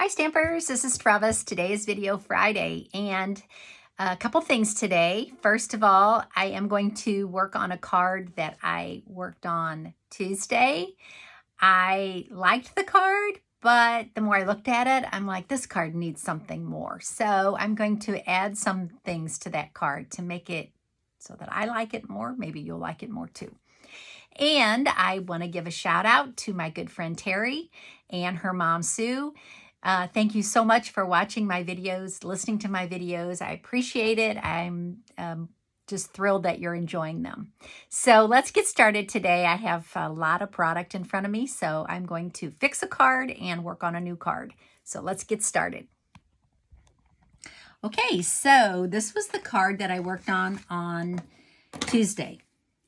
Hi Stampers, this is Trevis. Today is Video Friday and a couple things today. First of all, I am going to work on a card that I worked on Tuesday. I liked the card, but the more I looked at it, I'm like, this card needs something more. So I'm going to add some things to that card to make it so that I like it more. Maybe you'll like it more too. And I want to give a shout out to my good friend Terry and her mom Sue. Thank you so much for watching my videos, listening to my videos. I appreciate it. I'm just thrilled that you're enjoying them. So let's get started today. I have a lot of product in front of me, so I'm going to fix a card and work on a new card. So let's get started. Okay, so this was the card that I worked on Tuesday.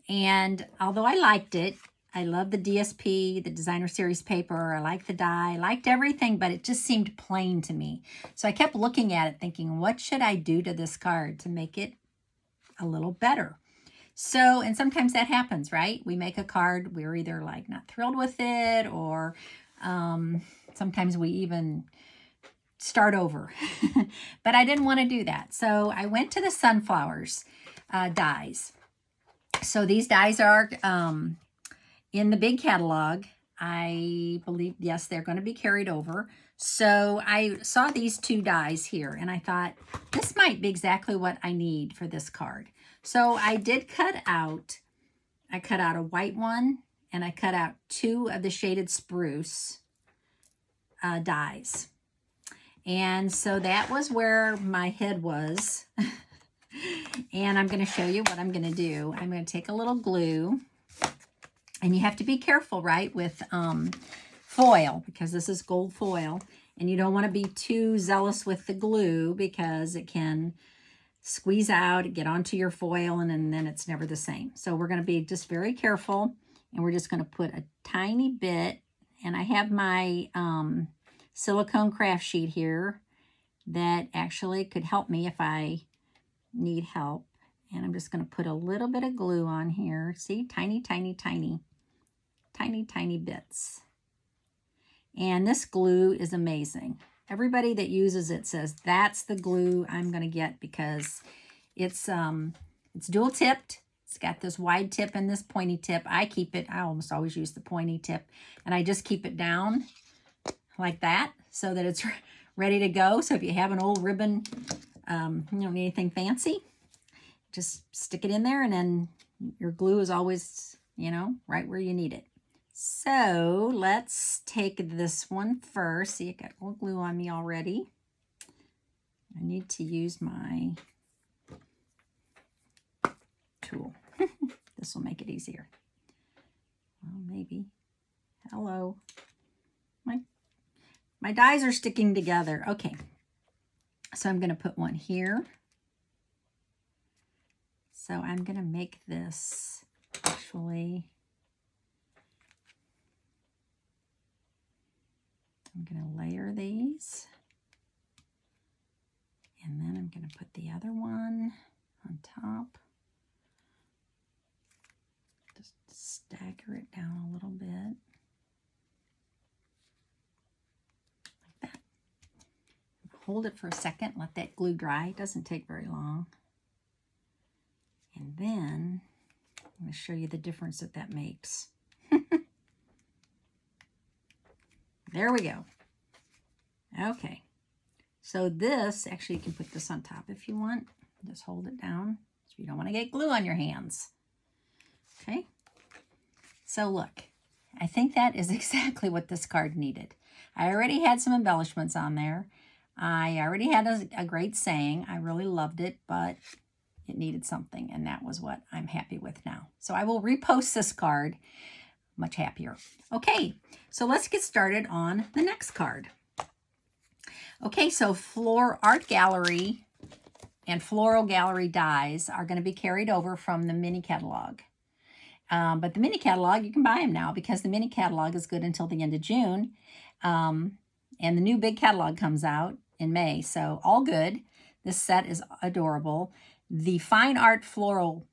And although I liked it, I love the DSP, the designer series paper. I like the die, I liked everything, but it just seemed plain to me. So I kept looking at it thinking, what should I do to this card to make it a little better? So, and sometimes that happens, right? We make a card, we're either like not thrilled with it, or sometimes we even start over. But I didn't want to do that. So I went to the sunflowers dies. So these dies are in the big catalog. I believe, yes, they're going to be carried over. So I saw these two dies here, and I thought, this might be exactly what I need for this card. So I did cut out a white one, and I cut out two of the shaded spruce dies. And so that was where my head was. And I'm going to show you what I'm going to do. I'm going to take a little glue. And you have to be careful, right, with foil, because this is gold foil. And you don't want to be too zealous with the glue because it can squeeze out, get onto your foil, and then it's never the same. So we're going to be just very careful. And we're just going to put a tiny bit. And I have my silicone craft sheet here that actually could help me if I need help. And I'm just going to put a little bit of glue on here. See, tiny, tiny, tiny, tiny, tiny bits. And this glue is amazing. Everybody that uses it says that's the glue I'm going to get because it's dual tipped. It's got this wide tip and this pointy tip. I almost always use the pointy tip, and I just keep it down like that so that it's ready to go. So if you have an old ribbon, you don't need anything fancy. Just stick it in there, and then your glue is always, right where you need it. So let's take this one first. See, I got a little glue on me already. I need to use my tool. This will make it easier. Well, maybe. Hello. My dies are sticking together. Okay. So I'm going to put one here. So I'm going to make this actually, I'm going to layer these. And then I'm going to put the other one on top. Just stagger it down a little bit. Like that. Hold it for a second, let that glue dry. It doesn't take very long. And then I'm going to show you the difference that makes. There we go. Okay. So this, actually you can put this on top if you want. Just hold it down so you don't want to get glue on your hands. Okay. So look, I think that is exactly what this card needed. I already had some embellishments on there. I already had a great saying. I really loved it, but it needed something, and that was what I'm happy with now. So I will repost this card, much happier. Okay, so let's get started on the next card. Okay, so Art Gallery and Floral Gallery dies are going to be carried over from the mini catalog. But the mini catalog, you can buy them now because the mini catalog is good until the end of June. And the new big catalog comes out in May, so all good. This set is adorable. The Fine Art Floral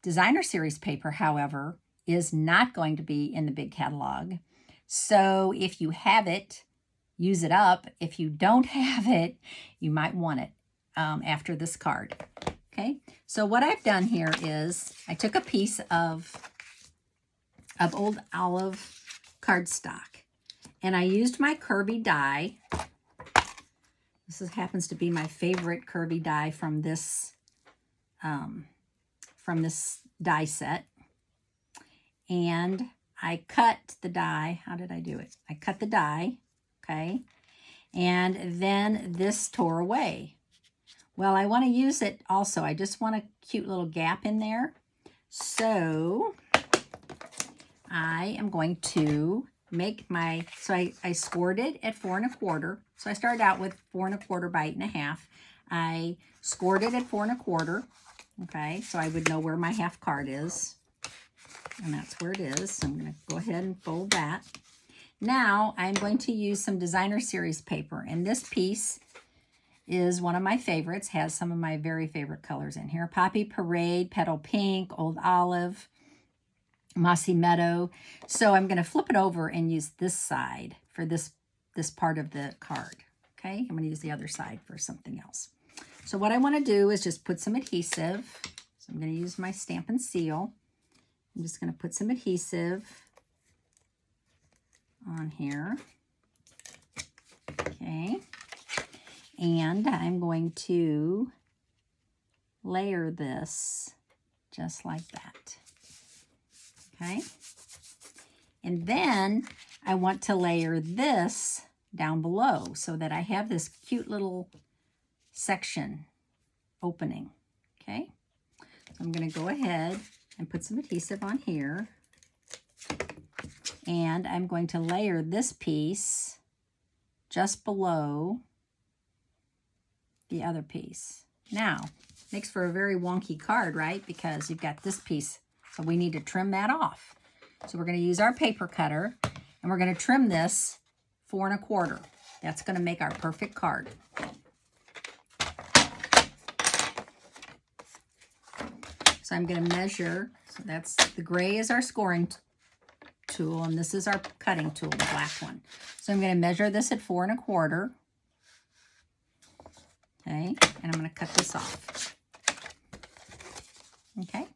designer series paper, however, is not going to be in the big catalog. So if you have it, use it up. If you don't have it, you might want it after this card. Okay, so what I've done here is I took a piece of old olive cardstock, and I used my Curvy die. This happens to be my favorite Curvy die from this die set. And I cut the die. How did I do it? I cut the die, okay? And then this tore away. Well, I want to use it also. I just want a cute little gap in there. So I am going to make my, so I scored it at 4 1/4. So I started out with 4 1/4 by 8 1/2. I scored it at 4 1/4. Okay, so I would know where my half card is. And that's where it is. So I'm going to go ahead and fold that. Now I'm going to use some designer series paper. And this piece is one of my favorites. Has some of my very favorite colors in here. Poppy Parade, Petal Pink, Old Olive, Mossy Meadow. So I'm going to flip it over and use this side for this part of the card. Okay, I'm going to use the other side for something else. So what I want to do is just put some adhesive. So I'm going to use my Stampin' Seal. I'm just going to put some adhesive on here. Okay. And I'm going to layer this just like that. Okay. And then I want to layer this down below so that I have this cute little section opening. Okay. So I'm going to go ahead and put some adhesive on here. And I'm going to layer this piece just below the other piece. Now, makes for a very wonky card, right? Because you've got this piece, so we need to trim that off. So we're going to use our paper cutter, and we're going to trim this 4 1/4. That's going to make our perfect card. So I'm going to measure. So that's the gray is our scoring tool, and this is our cutting tool, the black one. So I'm going to measure this at 4 1/4. Okay, and I'm going to cut this off. Okay,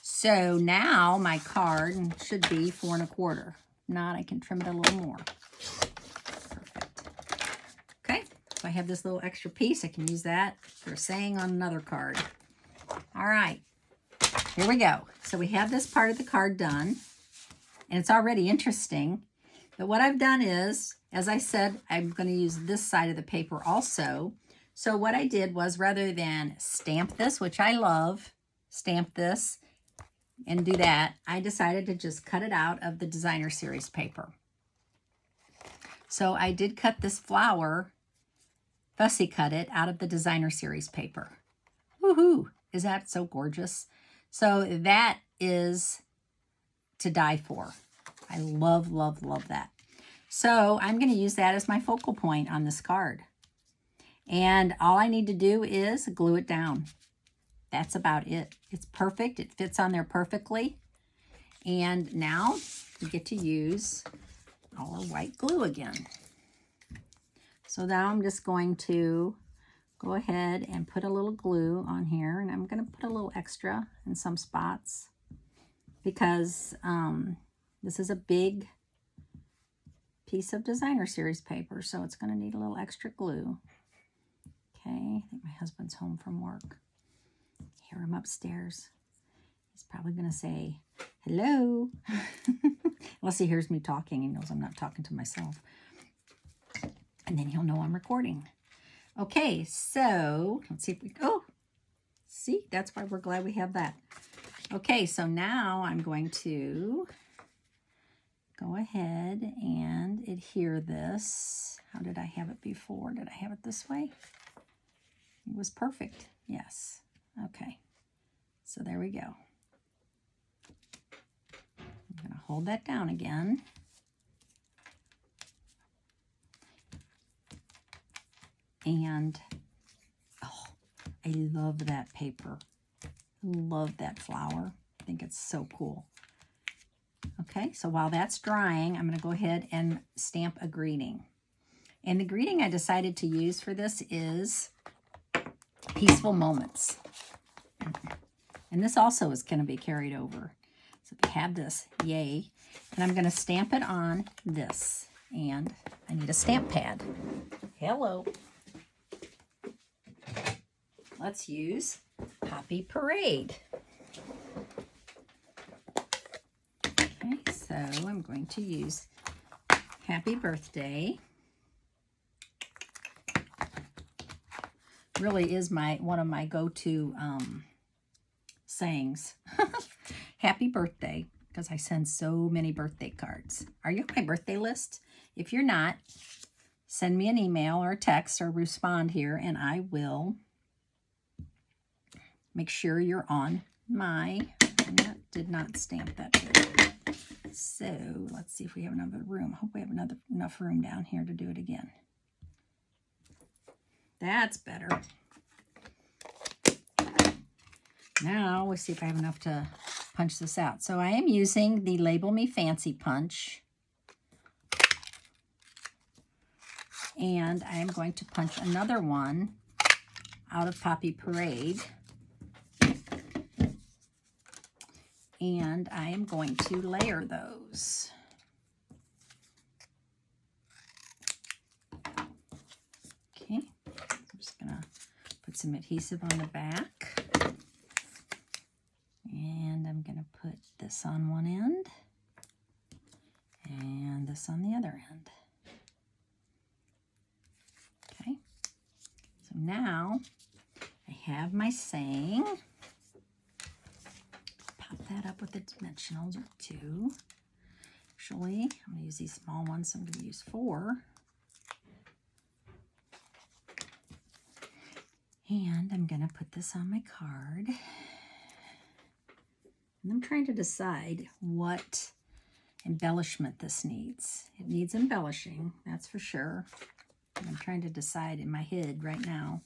so now my card should be 4 1/4. If not, I can trim it a little more. Perfect. Okay, so I have this little extra piece. I can use that for a saying on another card. All right, here we go. So we have this part of the card done, and it's already interesting. But what I've done is, as I said, I'm going to use this side of the paper also. So what I did was, rather than stamp this, which I love, stamp this and do that, I decided to just cut it out of the designer series paper. So I did cut this flower, fussy cut it out of the designer series paper. Woohoo! Is that so gorgeous? So that is to die for. I love, love, love that. So I'm going to use that as my focal point on this card. And all I need to do is glue it down. That's about it. It's perfect. It fits on there perfectly. And now we get to use our white glue again. So now I'm just going to go ahead and put a little glue on here. And I'm going to put a little extra in some spots because this is a big piece of designer series paper. So it's going to need a little extra glue. Okay, I think my husband's home from work. Hear him upstairs. He's probably going to say, hello. Unless he hears me talking and knows I'm not talking to myself. And then he'll know I'm recording. Okay, so let's see if we, oh, see, that's why we're glad we have that. Okay, so now I'm going to go ahead and adhere this. How did I have it before? Did I have it this way? It was perfect. Yes. Okay. So there we go. I'm going to hold that down again. And, oh, I love that paper. Love that flower. I think it's so cool. Okay, so while that's drying, I'm going to go ahead and stamp a greeting. And the greeting I decided to use for this is Peaceful Moments. And this also is going to be carried over. So we have this, yay. And I'm going to stamp it on this. And I need a stamp pad. Hello. Let's use Poppy Parade. Okay, so I'm going to use Happy Birthday. Really is one of my go-to sayings. Happy birthday, because I send so many birthday cards. Are you on my birthday list? If you're not, send me an email or a text or respond here, and I will make sure you're on my, and that did not stamp that good. So let's see if we have another room. Hope we have enough room down here to do it again. That's better. Now we'll see if I have enough to punch this out. So I am using the Label Me Fancy punch. And I am going to punch another one out of Poppy Parade. And I am going to layer those. Okay, I'm just gonna put some adhesive on the back. And I'm gonna put this on one end and this on the other end. Okay, so now I have my saying. Pop that up with the dimensionals or 2. Actually, I'm gonna use these small ones, so I'm gonna use 4. And I'm gonna put this on my card. And I'm trying to decide what embellishment this needs. It needs embellishing, that's for sure. And I'm trying to decide in my head right now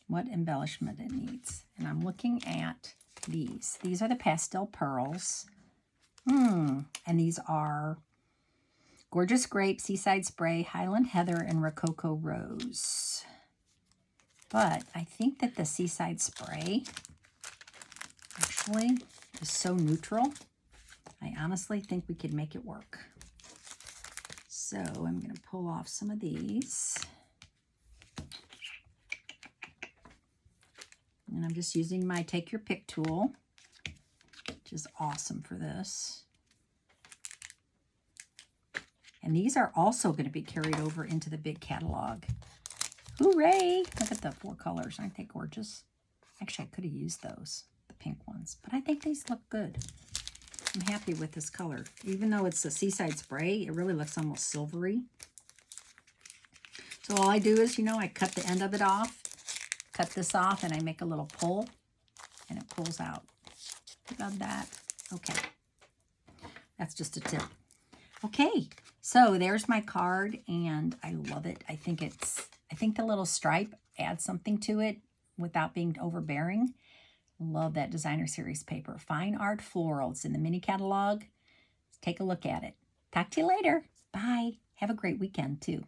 what embellishment it needs. And I'm looking at these. These are the pastel pearls. And these are Gorgeous Grape, Seaside Spray, Highland Heather, and Rococo Rose. But I think that the Seaside Spray actually is so neutral. I honestly think we could make it work. So I'm going to pull off some of these. And I'm just using my Take Your Pick tool, which is awesome for this. And these are also going to be carried over into the big catalog. Hooray! Look at the 4 colors. Aren't they gorgeous? Actually, I could have used those, the pink ones. But I think these look good. I'm happy with this color. Even though it's a Seaside Spray, it really looks almost silvery. So all I do is, I cut the end of it off, cut this off, and I make a little pull, and it pulls out. Love that. Okay. That's just a tip. Okay. So there's my card, and I love it. I think the little stripe adds something to it without being overbearing. Love that designer series paper. Fine Art Floral. It's in the mini catalog. Take a look at it. Talk to you later. Bye. Have a great weekend, too.